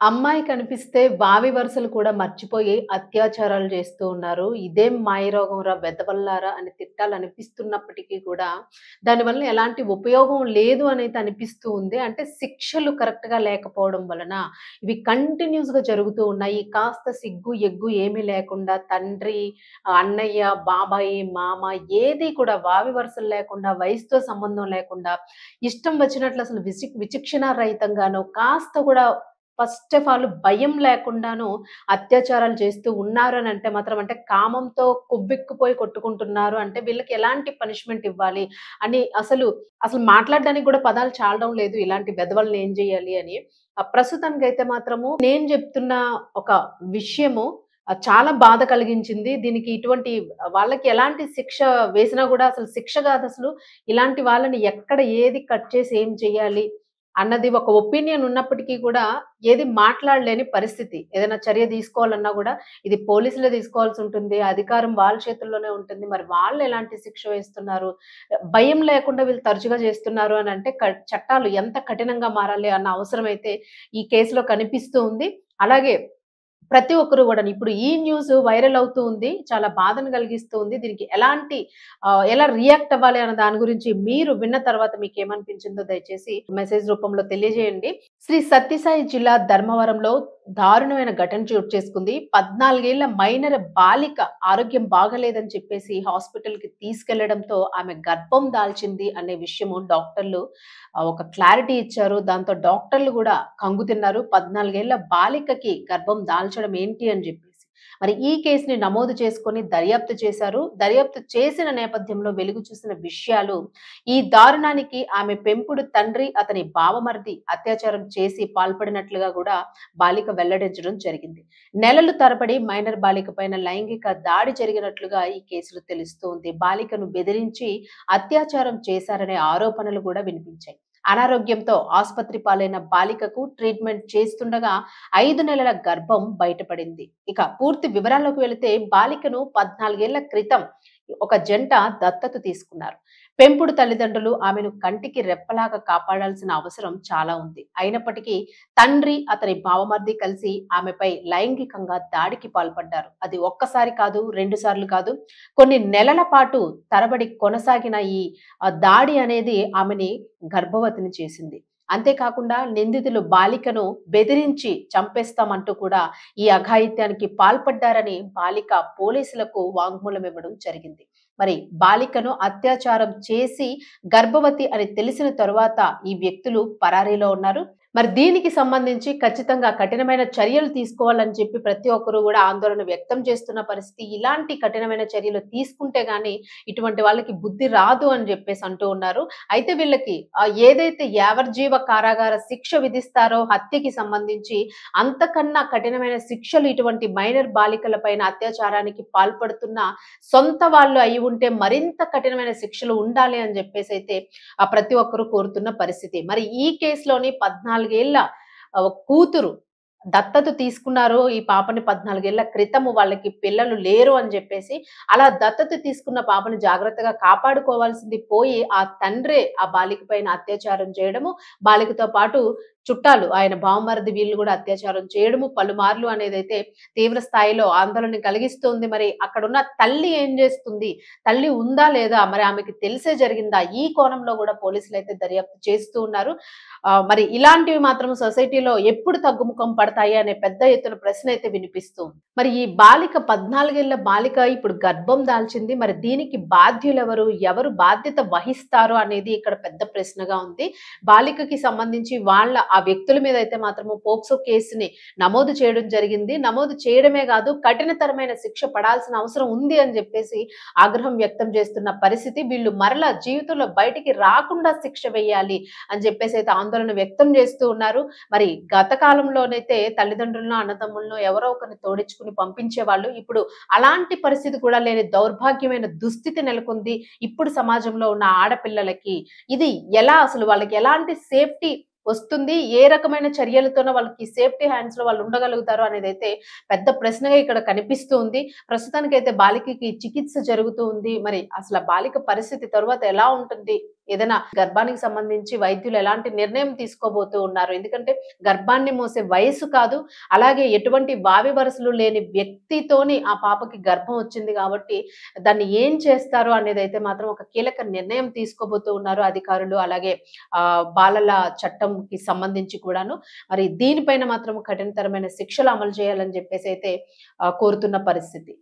అమ్మాయి కనిపిస్తే వావి వరుసలు కూడా మర్చిపోయి అత్యాచారాలు చేస్తూ ఉన్నారు. ఇదేం మాయరోగంరా వెధవల్లారా అని తిట్టాలనిపిస్తున్నప్పటికీ కూడా, దానివల్ల ఎలాంటి ఉపయోగం లేదు అనైతే అనిపిస్తూ ఉంది. అంటే శిక్షలు కరెక్ట్‌గా లేకపోవడం వలన ఇవి కంటిన్యూస్‌గా జరుగుతూ ఉన్నాయి. కాస్త సిగ్గు, ఎగ్గు ఏమీ లేకుండా తండ్రి, అన్నయ్య, బాబాయి, మామ ఏది కూడా వావి వరుసలు లేకుండా, వయసుతో సంబంధం లేకుండా, ఇష్టం వచ్చినట్లు అసలు విచక్షణా రహితంగాను కాస్త కూడా ఫస్ట్ ఆఫ్ ఆల్ భయం లేకుండాను అత్యాచారాలు చేస్తూ ఉన్నారు అనంటే మాత్రం అంటే కామంతో కొవ్వెక్కిపోయి కొట్టుకుంటున్నారు అంటే వీళ్ళకి ఎలాంటి పనిష్మెంట్ ఇవ్వాలి అని అసలు మాట్లాడడానికి కూడా పదాలు చాలడం లేదు. ఇలాంటి వెధవల్ని ఏం చేయాలి అని. ప్రస్తుతానికైతే మాత్రము నేను చెప్తున్న ఒక విషయము చాలా బాధ కలిగించింది. దీనికి ఇటువంటి వాళ్ళకి ఎలాంటి శిక్ష వేసినా కూడా అసలు శిక్ష కాదసలు. ఇలాంటి వాళ్ళని ఎక్కడ ఏది కట్ చేసి ఏం చేయాలి అన్నది ఒక ఒపీనియన్ ఉన్నప్పటికీ కూడా ఏది మాట్లాడలేని పరిస్థితి. ఏదైనా చర్య తీసుకోవాలన్నా గూడా ఇది పోలీసులే తీసుకోవాల్సుంటుంది. అధికారం వాళ్ళ చేతుల్లోనే ఉంటుంది. మరి వాళ్ళెలాంటి శిక్ష వేస్తున్నారు? భయం లేకుండా వీళ్ళు తరచుగా చేస్తున్నారు అనంటే చట్టాలు ఎంత కఠినంగా మారాలి అన్న అవసరమైతే ఈ కేసులో కనిపిస్తూ ఉంది. అలాగే ప్రతి ఒక్కరు గూడాను ఇప్పుడు ఈ న్యూస్ వైరల్ అవుతూ ఉంది. చాలా బాధను కలిగిస్తూ ఉంది. దీనికి ఎలా రియాక్ట్ అవ్వాలి అన్న దాని గురించి మీరు విన్న తర్వాత మీకేమనిపించిందో దయచేసి మెసేజ్ రూపంలో తెలియజేయండి. శ్రీ సత్యసాయి జిల్లా ధర్మవరంలో దారుణమైన ఘటన చోటు చేసుకుంది. 14 ఏళ్ల మైనర్ బాలిక ఆరోగ్యం బాగాలేదని చెప్పేసి హాస్పిటల్‌కి తీసుకెళ్లడంతో ఆమె గర్భం దాల్చింది అనే విషయము డాక్టర్లు ఒక క్లారిటీ ఇచ్చారు. దాంతో డాక్టర్లు గూడా కంగుతిన్నారు. 14 ఏళ్ల బాలికకి గర్భం దాల్చడం ఏంటి అని జెప్పేసి. మరి ఈ కేస్‌ని నమోదు చేసుకొని దర్యాప్తు చేశారు. దర్యాప్తు చేసిన నేపథ్యంలో వెలుగు చూసిన విషయాలు ఈ దారుణానికి ఆమె పెంపుడు తండ్రి, అతని బావమరిది అత్యాచారం చేసి పాల్పడినట్లుగా గూడా బాలిక వెల్లడించడం జరిగింది. నెలలు తరబడి మైనర్ బాలిక పైన లైంగిక దాడి జరిగినట్లుగా ఈ కేసులో తెలుస్తూ ఉంది. బాలికను బెదిరించి అత్యాచారం చేశారనే ఆరోపణలు గూడా వినిపించాయి. అనారోగ్యంతో ఆస్పత్రి పాలైన బాలికకు ట్రీట్మెంట్ చేస్తుండగా 5 నెలల గర్భం బయటపడింది. ఇక పూర్తి వివరాల్లోకి వెళితే బాలికను 14 ఏళ్ల క్రితం ఒక జంట దత్తత తీసుకున్నారు. పెంపుడు తల్లిదండ్రులు ఆమెను కంటికి రెప్పలాగా కాపాడాల్సిన అవసరం చాలా ఉంది. అయినప్పటికీ తండ్రి, అతని బావమరిది కలిసి ఆమెపై లైంగికంగా దాడికి పాల్పడ్డారు. అది ఒక్కసారి కాదు, 2 సార్లు కాదు. కొన్ని నెలల పాటు తరబడి కొనసాగిన ఈ దాడి అనేది ఆమెని గర్భవతిని చేసింది. అంతేకాకుండా నిందితులు బాలికను బెదిరించి చంపేస్తామంటూ కూడా ఈ అఘాయిత్యానికి పాల్పడ్డారని బాలిక పోలీసులకు వాంగ్మూలం ఇవ్వడం జరిగింది. మరి బాలికను అత్యాచారం చేసి గర్భవతి అని తెలిసిన తరువాత ఈ వ్యక్తులు పరారీలో ఉన్నారు. మరి దీనికి సంబంధించి ఖచ్చితంగా కఠినమైన చర్యలు తీసుకోవాలని చెప్పి ప్రతి ఒక్కరు కూడా ఆందోళన వ్యక్తం చేస్తున్న పరిస్థితి. ఇలాంటి కఠినమైన చర్యలు తీసుకుంటే గాని ఇటువంటి వాళ్ళకి బుద్ధి రాదు అని చెప్పేసి అంటూ ఉన్నారు. అయితే వీళ్ళకి ఏదైతే యావజ్జీవ కారాగార శిక్ష విధిస్తారో హత్యకి సంబంధించి అంతకన్నా కఠినమైన శిక్షలు ఇటువంటి మైనర్ బాలికల పైన అత్యాచారానికి పాల్పడుతున్న సొంత వాళ్ళు అయి ఉంటే మరింత కఠినమైన శిక్షలు ఉండాలి అని చెప్పేసి అయితే ప్రతి ఒక్కరు కోరుతున్న పరిస్థితి. మరి ఈ కేసులోని 14 ఏళ్ల కూతురు దత్తత తీసుకున్నారు. ఈ పాపని 14 ఏళ్ల క్రితము వాళ్ళకి పిల్లలు లేరు అని జెప్పేసి, అలా దత్తత తీసుకున్న పాపని జాగ్రత్తగా కాపాడుకోవాల్సింది పోయి, ఆ తండ్రే ఆ బాలిక పైన అత్యాచారం చేయడము, బాలికతో పాటు చుట్టాలు ఆయన బావమరిది వీళ్ళు గూడా అత్యాచారం చేయడము పలుమార్లు అనేదైతే తీవ్ర స్థాయిలో ఆందోళన కలిగిస్తుంది. మరి అక్కడున్న తల్లి ఏం జేస్తుంది? తల్లి ఉందా లేదా? మరి ఆమెకి తెలిసే జరిగిందా? ఈ కోణంలో గూడా పోలీసులైతే దర్యాప్తు చేస్తూ ఉన్నారు. మరి ఇలాంటివి మాత్రం సొసైటీలో ఎప్పుడు తగ్గుముఖం పడతాయి అనే పెద్ద ఎత్తున ప్రశ్న అయితే వినిపిస్తూ ఉంది. మరి ఈ బాలిక 14 ఏళ్ల బాలిక ఇప్పుడు గర్భం దాల్చింది. మరి దీనికి బాధ్యులెవరు? ఎవరు బాధ్యత వహిస్తారు అనేది ఇక్కడ పెద్ద ప్రశ్నగా ఉంది. బాలికకి సంబంధించి ఆ వ్యక్తుల మీద అయితే మాత్రము పోక్సో కేసుని నమోదు చేయడం జరిగింది. నమోదు చేయడమే కాదు కఠినతరమైన శిక్ష పడాల్సిన అవసరం ఉంది అని చెప్పేసి ఆగ్రహం వ్యక్తం చేస్తున్న పరిస్థితి. వీళ్ళు మరలా జీవితంలో బయటికి రాకుండా శిక్ష వేయాలి అని చెప్పేసి అయితే ఆందోళన వ్యక్తం చేస్తూ ఉన్నారు. మరి గత కాలంలోనైతే తల్లిదండ్రులను, అన్నదమ్ములను ఎవరో ఒకరిని తోడించుకుని పంపించేవాళ్ళు. ఇప్పుడు అలాంటి పరిస్థితి కూడా లేని దౌర్భాగ్యమైన దుస్థితి నెలకొంది. ఇప్పుడు సమాజంలో ఉన్న ఆడపిల్లలకి ఇది ఎలా అసలు వాళ్ళకి ఎలాంటి సేఫ్టీ వస్తుంది? ఏ రకమైన చర్యలతోనో వాళ్ళకి సేఫ్టీ హ్యాండ్స్‌లో వాళ్ళు ఉండగలుగుతారు అనేదైతే పెద్ద ప్రశ్నగా ఇక్కడ కనిపిస్తూ ఉంది. ప్రస్తుతానికైతే బాలికకి చికిత్స జరుగుతూ ఉంది. మరి అసలు ఆ బాలిక పరిస్థితి తరువాత ఎలా ఉంటుంది? ఏదైనా గర్భానికి సంబంధించి వైద్యులు ఎలాంటి నిర్ణయం తీసుకోబోతూ ఉన్నారు? ఎందుకంటే గర్భాన్ని మోసే వయస్సు కాదు. అలాగే ఎటువంటి వావి వరుసలు లేని వ్యక్తితోని ఆ పాపకి గర్భం వచ్చింది కాబట్టి దాన్ని ఏం చేస్తారు అనేదైతే మాత్రం ఒక కీలక నిర్ణయం తీసుకోబోతూ ఉన్నారు అధికారులు. అలాగే బాలల చట్టంకి సంబంధించి కూడాను. మరి దీనిపైన మాత్రం కఠినతరమైన శిక్షలు అమలు చేయాలని చెప్పేసి అయితే కోరుతున్న పరిస్థితి.